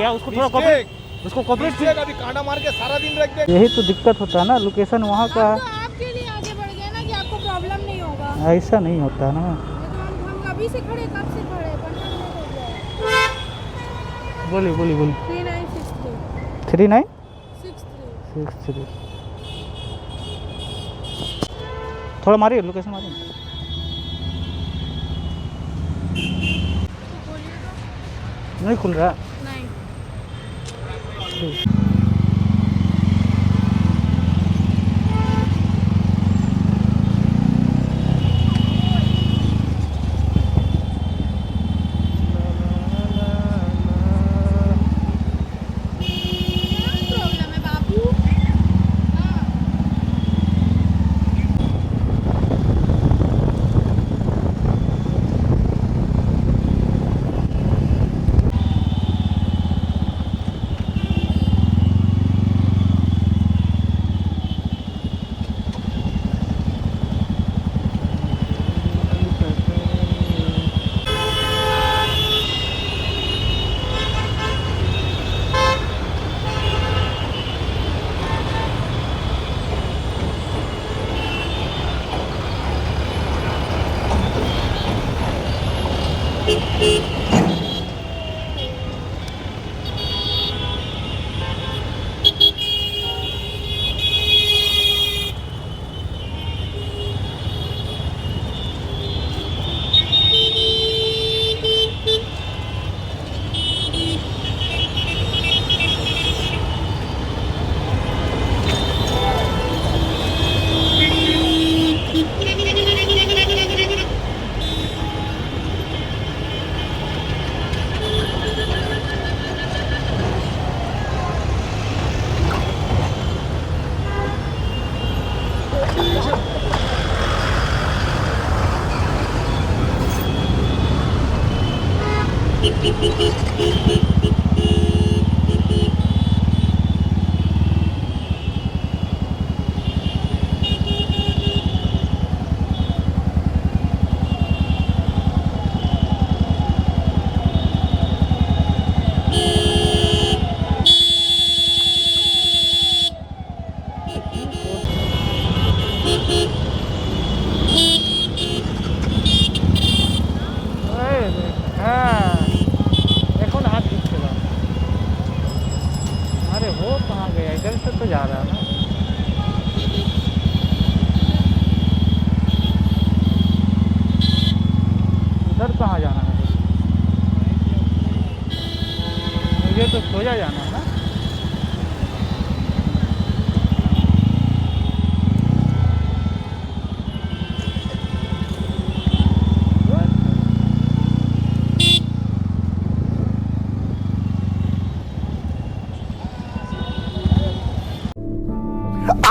या उसको थोड़ा कॉपरेट, उसको कॉपरेट अभी कांटा मार के सारा दिन रख दे। यही तो दिक्कत होता है ना, लोकेशन वहाँ का। तो आपके लिए आगे बढ़ गए ना कि आपको प्रॉब्लम नहीं होगा। ऐसा नहीं होता ना। हम कभी से खड़े, कब से खड़े, 15 मिनट हो गए। बोलिए बोलिए बोलिए। 3963 3963 थोड़ा मारिए, लोकेशन मारिए। नहीं खुल रहा। नहीं। प्रॉब्लम है बाबू। हाँ देखो ना, हाथ खींच रहा। अरे वो कहाँ गया? इधर से तो जा रहा है ना। उधर कहाँ जाना है? मुझे तो सोजा जाना है ना।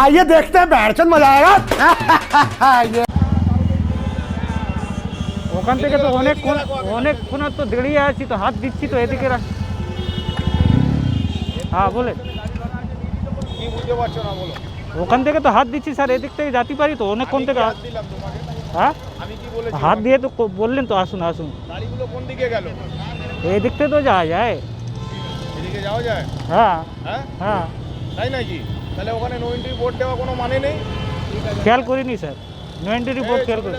आइए देखते हैं, बैठचंद मजा आएगा। ওখান থেকে তো অনেকক্ষণ তো দেরিয়ে আছি, তো হাত দিচ্ছি তো এদিকে হ্যাঁ বলে কি বুঝতে পারছো না বলো? ওখান থেকে তো হাত দিচ্ছি স্যার, এদিক থেকে যেতে পারি তো অনেকক্ষণ থেকে। দিলাম তোমাকে, হ্যাঁ আমি কি বলেছি? হাত দিয়ে তো বললেন তো আসুন আসুন। গাড়িগুলো কোন দিকে গেল? এদিক থেকে তো যাওয়া যায়। এদিকে যাওয়া যায়? হ্যাঁ হ্যাঁ হ্যাঁ তাই নাকি? তাহলে ওখানে নো এন্ট্রি বোর্ড দেওয়া কোনো মানে নেই? খেয়াল করিনি স্যার, নো এন্ট্রি রিপোর্ট খেয়াল করি।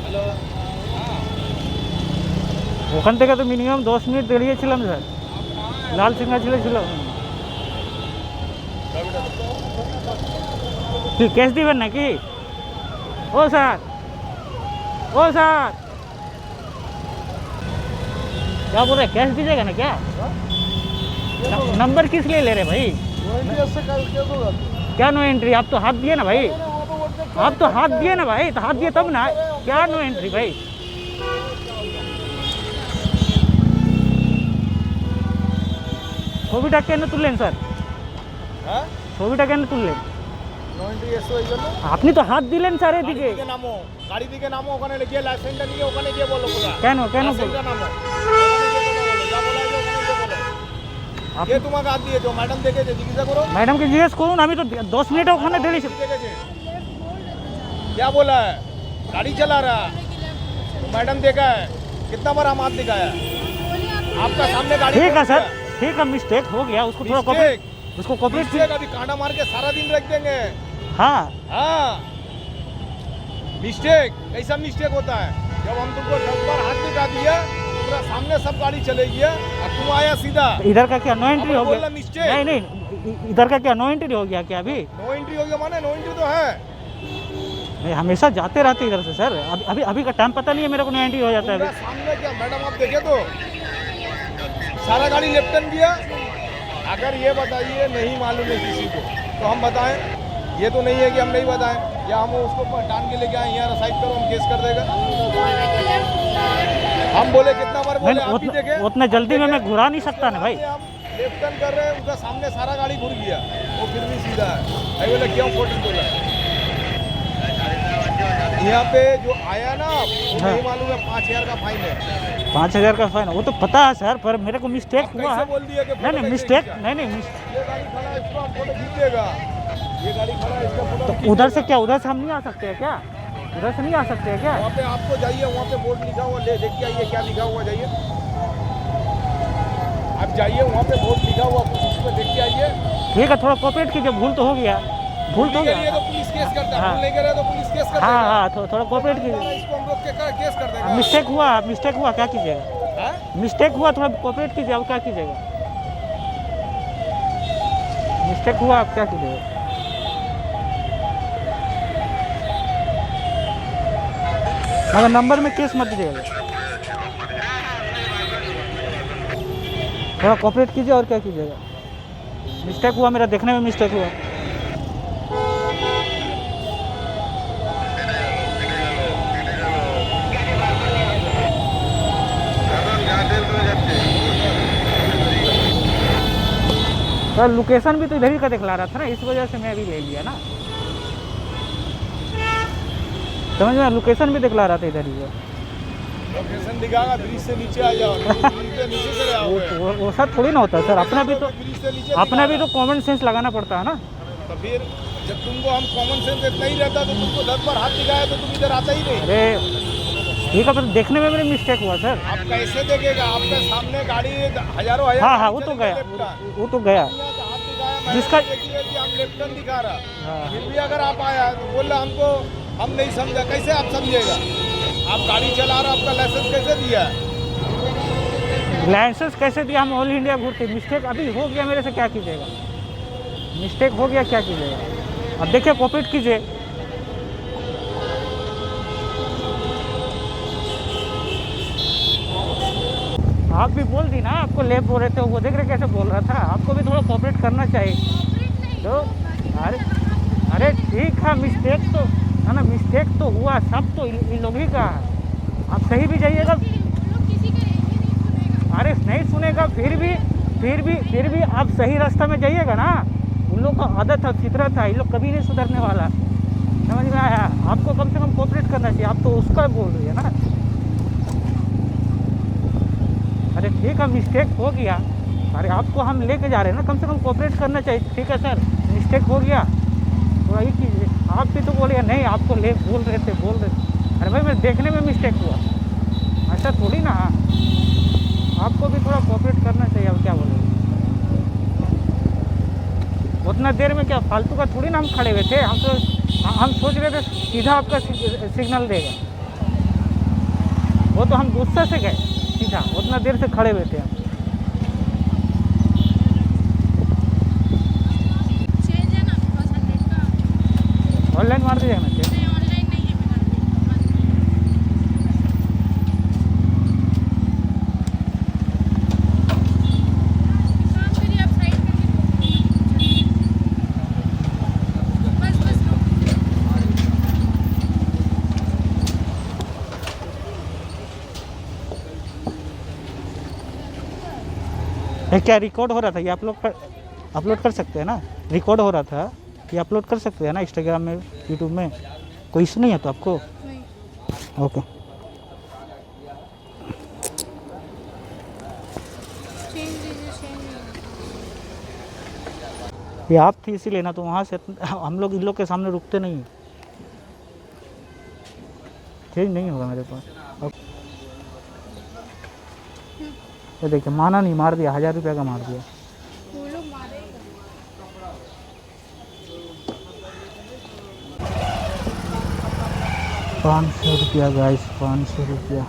হ্যালো, ওখান থেকে তো মিনিমাম 10 মিনিট দাঁড়িয়েছিলাম স্যার, লাল সিংহা ছিল। কি ক্যাশ দিবেন নাকি? ও স্যার क्या बोल रहे, कैश दीजिएगा ना क्या? नंबर किस लिए ले रहे भाई? क्या नो एंट्री? आप तो हाथ दिए ना भाई, आप तो हाथ दिए ना भाई, तो हाथ दिए तब ना। क्या नो एंट्री भाई? ছবিটা কেন তুললেন স্যার? হ্যাঁ ছবিটা কেন তুললেন? নো এন্ট্রি এসো এই জন্য। আপনি তো হাত দিলেন স্যার এদিকে। গাড়ি দিকে নামো, ওখানে গিয়ে লাইসেন্সটা নিয়ে ওখানে গিয়ে বলো কোথা। কেন লাইসেন্সটা নামো, যা বলা আছে ওখানে গিয়ে বলো। কে তোমাকে হাত দিয়েছো? ম্যাডাম দেখেছে, জিজ্ঞাসা করো। ম্যাডামকে জিজ্ঞেস করুন, আমি তো 10 মিনিট ওখানে দাঁড়িয়েছি। দেখেছে क्या बोला है? गाड़ी चला रहा है तो मैडम देखा है, कितना बार हम हाथ दिखाया? बोलिए आपको आपका सामने गाड़ी ठीक है घुस सर, गया। ठीक है, मिस्टेक हो गया, उसको थोड़ा कोऑपरेट, उसको कोऑपरेट मिस्टेक अभी कांटा मार के सारा दिन रख देंगे। हाँ हाँ मिस्टेक कैसा मिस्टेक होता है, जब हम तुमको 10 बार हाथ दिखा दिया, पूरा सामने सब गाड़ी चलेगी और तुम आया सीधा। इधर का क्या नो एंट्री अब हो बोलना गया? mistake। नहीं नहीं, इधर का क्या नो एंट्री हो गया क्या अभी? नो एंट्री हो गया माने नो एंट्री तो है। नहीं, हमेशा जाते रहते इधर से सर, अभी का टाइम पता नहीं है मेरे को, नो एंट्री हो जाता है पूरा अभी। सामने क्या मैडम आप देखे तो सारा गाड़ी लेफ्ट टर्न किया। अगर ये बताइए नहीं मालूम है किसी को तो हम बताएं, ये तो नहीं है कि हम नहीं बताएं, या हम उसको टांग के लेके आए यहाँ साइड करो हम केस कर देगा। हम बोले कितना बार बोले, आप भी देखे उतने जल्दी में मैं घुरा नहीं सकता ना भाई। हम लेफ्ट टर्न कर रहे हैं, उसका सामने सारा गाड़ी घुर गया, वो फिर भी सीधा है। भाई बोले क्यों फोटो बोला यहाँ पे जो आया ना वो हाँ। नहीं मालूम है 5000 का फाइन है। 5000 का फाइन, वो तो पता है सर, पर मेरे को मिस्टेक आप हुआ कैसे है। बोल दिया कि नहीं फोटो नहीं कैसे मिस्टेक, खींचा? नहीं नहीं ये गाड़ी खड़ा है, इसको हम फोटो खींचेगा। ये गाड़ी खड़ा है, इसका फोटो तो खींचेगा। उधर से क्या, उधर से हम नहीं आ सकते हैं क्या? उधर से नहीं आ सकते हैं क्या? वहाँ पे आपको जाइए, वहाँ पे बोर्ड लिखा हुआ ले देख के आइए क्या लिखा हुआ, जाइए आप जाइए वहाँ पे बोर्ड लिखा हुआ कुछ उस पर देख के आइए। ठीक है, थोड़ा कोऑपरेट कीजिए, भूल तो हो गया, भूल तो हो के लिए तो गया। पुलिस केस करता है, हाँ। भूल नहीं करे तो पुलिस केस कर हाँ देगा। हाँ, थोड़ा कोऑपरेट कीजिए। इसको हम लोग के केस कर देगा। मिस्टेक हुआ क्या कीजिएगा? हैं? मिस्टेक हुआ, थोड़ा कोऑपरेट कीजिए, अब क्या कीजिएगा? मिस्टेक हुआ, आप क्या कीजिएगा? मगर नंबर में केस मत दीजिएगा, थोड़ा कोऑपरेट कीजिए, और क्या कीजिएगा? मिस्टेक हुआ, मेरा देखने में मिस्टेक हुआ। सर लोकेशन भी तो इधर ही का दिखला रहा था ना, इस वजह से मैं भी ले लिया ना, समझ में, लोकेशन भी दिखला रहा था इधर ही का। लोकेशन दिखागा, ब्रिज से नीचे आ जाओ, ब्रिज से नीचे चले आओगे। वो सब थोड़ी ना होता है सर, अपना भी तो ब्रिज से नीचे अपना भी दिखागा। तो कॉमन सेंस लगाना पड़ता है ना। तो फिर जब तुमको हम कॉमन सेंस इतना ही रहता तो तुमको 10 बार हाथ दिखाया तो तुम इधर आता ही नहीं। अरे ठीक है, पर देखने में मेरे मिस्टेक हुआ सर। आप कैसे देखेगा, आपके सामने गाड़ी हजारों हजार हाँ हाँ, गाड़ी वो तो चली गया, लेफ्ट टर्न। वो तो गया। यहाँ से हाथ दिखाया, मैंने जिसका- देखिए कि हम लेफ्ट टर्न दिखा रहा, हाँ। फिर भी अगर आप आया तो बोल रहा हमको हम नहीं समझा, कैसे आप समझेगा? आप गाड़ी चला रहा, आपका लाइसेंस कैसे दिया? लाइसेंस कैसे दिया, हम ऑल इंडिया घूरते। मिस्टेक अभी हो गया मेरे से, क्या कीजिएगा? मिस्टेक हो गया, क्या कीजिएगा? अब देखिए, कोऑपरेट कीजिए। आप भी बोल दी ना, आपको लेफ्ट बोल रहे थे, वो देख रहे कैसे बोल रहा था। आपको भी थोड़ा कोऑपरेट करना चाहिए। तो अरे ठीक है, मिस्टेक तो है ना, मिस्टेक तो हुआ, सब तो इन लोग ही का है। आप सही भी जाइएगा, लोग किसी का नहीं सुनेगा। अरे नहीं सुनेगा, फिर भी आप सही रास्ता में जाइएगा ना। उन लोग का आदत है, फितरत है, इन लोग कभी नहीं सुधरने वाला, समझ में आया? आपको कम से कम कोऑपरेट करना चाहिए, आप तो उसका बोल रही है ना। अरे ठीक है, मिस्टेक हो गया, अरे आपको हम लेके जा रहे हैं ना, कम से कम कोऑपरेट करना चाहिए। ठीक है सर, मिस्टेक हो गया, थोड़ा ये कीजिए। आप भी तो बोलिए नहीं, आपको ले बोल रहे थे। अरे भाई, मेरे देखने में मिस्टेक हुआ, ऐसा थोड़ी ना। आपको भी थोड़ा कोऑपरेट करना चाहिए। अब क्या बोलेंगे, उतना देर में क्या फालतू का थोड़ी ना हम खड़े हुए थे। हम सोच रहे थे सीधा आपका सिग्नल देगा, वो तो हम गुस्से से गए सीधा, उतना देर से खड़े हुए थे हम। चेंज है ना बस 100 का। ऑनलाइन मार दीजिएगा ना चेक। नहीं ऑनलाइन नहीं है मेरा। काम करिए आप साइड करके। बस ये क्या रिकॉर्ड हो रहा था? ये अपलोड कर सकते हैं ना? रिकॉर्ड हो रहा था, ये अपलोड कर सकते हैं ना इंस्टाग्राम में, यूट्यूब में? कोई इशू नहीं है तो आपको? नहीं। ओके। चेंज लीजिए, चेंज ये आप थी इसीलिए ना, तो वहाँ से हम लोग इन लोग के सामने रुकते नहीं। चेंज नहीं होगा मेरे पास। ये देखिए माना नहीं, मार दिया, 1000 रुपये का मार दिया। वो लोग मारे 500 रुपया गाइस, 500 रुपया।